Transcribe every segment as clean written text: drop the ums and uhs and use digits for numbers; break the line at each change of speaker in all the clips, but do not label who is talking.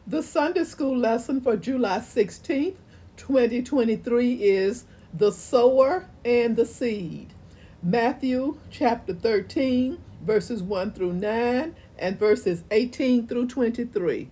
The Sunday school lesson for July 16th, 2023 is the sower and the seed. Matthew chapter 13, verses 1 through 9, and verses 18 through 23.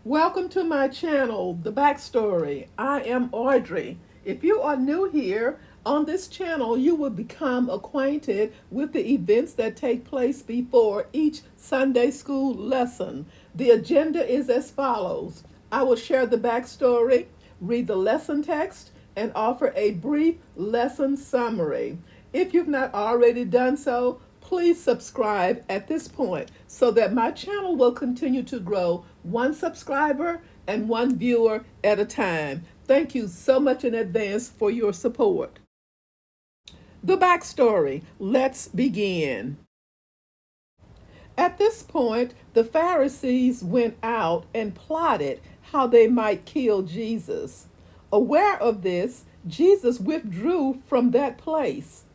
Welcome to my channel, The Backstory. I am Audrey. If you are new here, on this channel you will become acquainted with the events that take place before each Sunday school lesson. The agenda is as follows. I will share the backstory, read the lesson text, and offer a brief lesson summary. If you've not already done so, please subscribe at this point so that my channel will continue to grow one subscriber and one viewer at a time. Thank you so much in advance for your support. The backstory. Let's begin. At this point, the Pharisees went out and plotted how they might kill Jesus. Aware of this, Jesus withdrew from that place.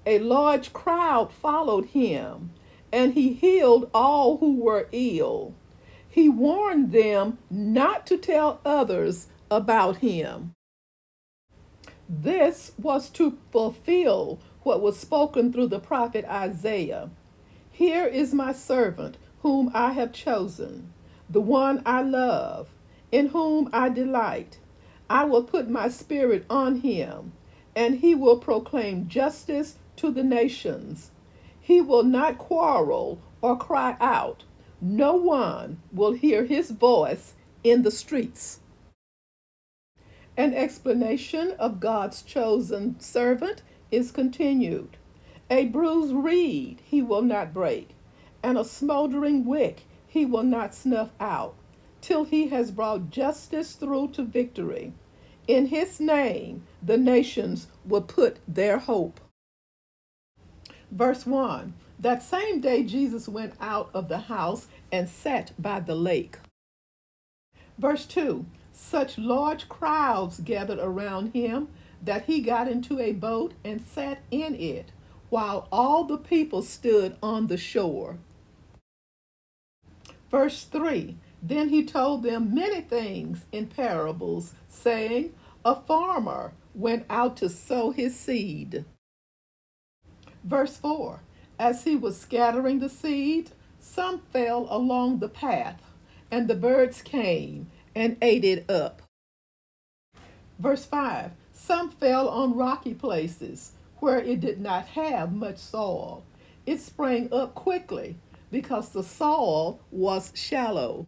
A large crowd followed him, and he healed all who were ill. He warned them not to tell others about him. This was to fulfill what was spoken through the prophet Isaiah. Here is my servant, whom I have chosen, the one I love, in whom I delight. I will put my spirit on him, and he will proclaim justice to the nations. He will not quarrel or cry out. No one will hear his voice in the streets. An explanation of God's chosen servant is continued. A bruised reed he will not break, and a smoldering wick he will not snuff out, till he has brought justice through to victory. In his name the nations will put their hope. Verse 1. That same day Jesus went out of the house and sat by the lake. Verse 2. Such large crowds gathered around him that he got into a boat and sat in it, while all the people stood on the shore. Verse 3. Then he told them many things in parables, saying, a farmer went out to sow his seed. Verse 4. As he was scattering the seed, some fell along the path, and the birds came and ate it up. Verse 5. Some fell on rocky places, where it did not have much soil. It sprang up quickly, because the soil was shallow.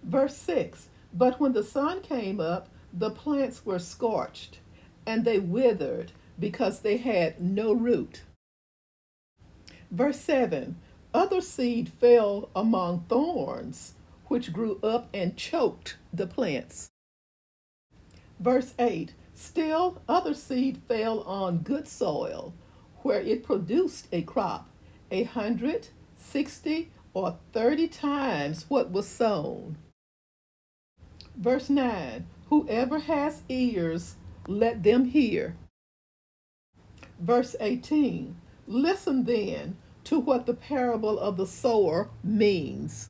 Verse 6. But when the sun came up, the plants were scorched, and they withered, because they had no root. Verse 7. Other seed fell among thorns, which grew up and choked the plants. Verse 8. Still other seed fell on good soil, where it produced a crop, 100, 60, or 30 times what was sown. Verse 9. Whoever has ears, let them hear. Verse 18. Listen then to what the parable of the sower means.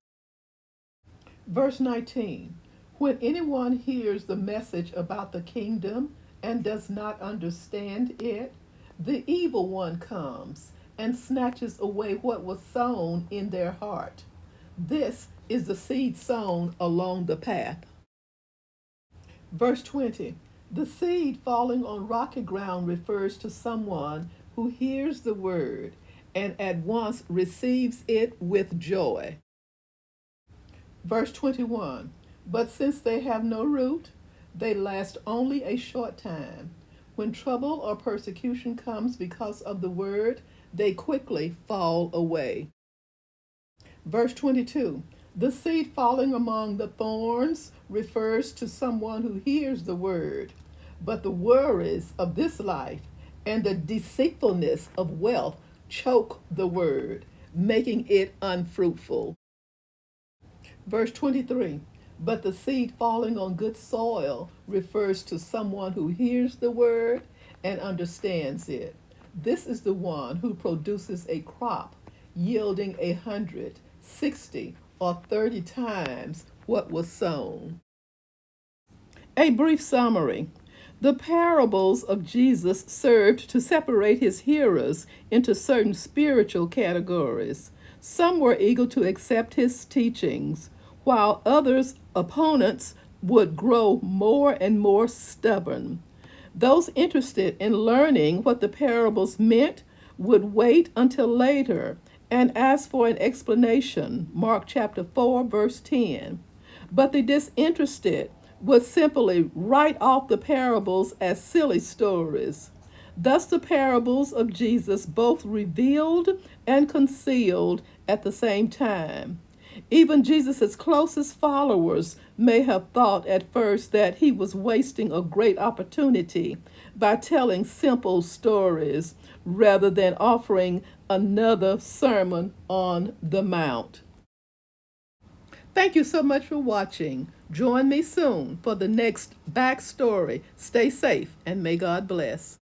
Verse 19. When anyone hears the message about the kingdom and does not understand it, the evil one comes and snatches away what was sown in their heart. This is the seed sown along the path. Verse 20. The seed falling on rocky ground refers to someone who hears the word and at once receives it with joy. Verse 21. But since they have no root, they last only a short time. When trouble or persecution comes because of the word, they quickly fall away. Verse 22. The seed falling among the thorns refers to someone who hears the word, but the worries of this life and the deceitfulness of wealth choke the word, making it unfruitful. Verse 23. But the seed falling on good soil refers to someone who hears the word and understands it. This is the one who produces a crop yielding 100, 60, or 30 times what was sown. A brief summary. The parables of Jesus served to separate his hearers into certain spiritual categories. Some were eager to accept his teachings, while others, opponents, would grow more and more stubborn. Those interested in learning what the parables meant would wait until later and ask for an explanation. Mark chapter 4, verse 10. But the disinterested would simply write off the parables as silly stories. Thus, the parables of Jesus both revealed and concealed at the same time. Even Jesus' closest followers may have thought at first that he was wasting a great opportunity by telling simple stories rather than offering another Sermon on the Mount. Thank you so much for watching. Join me soon for the next backstory. Stay safe and may God bless.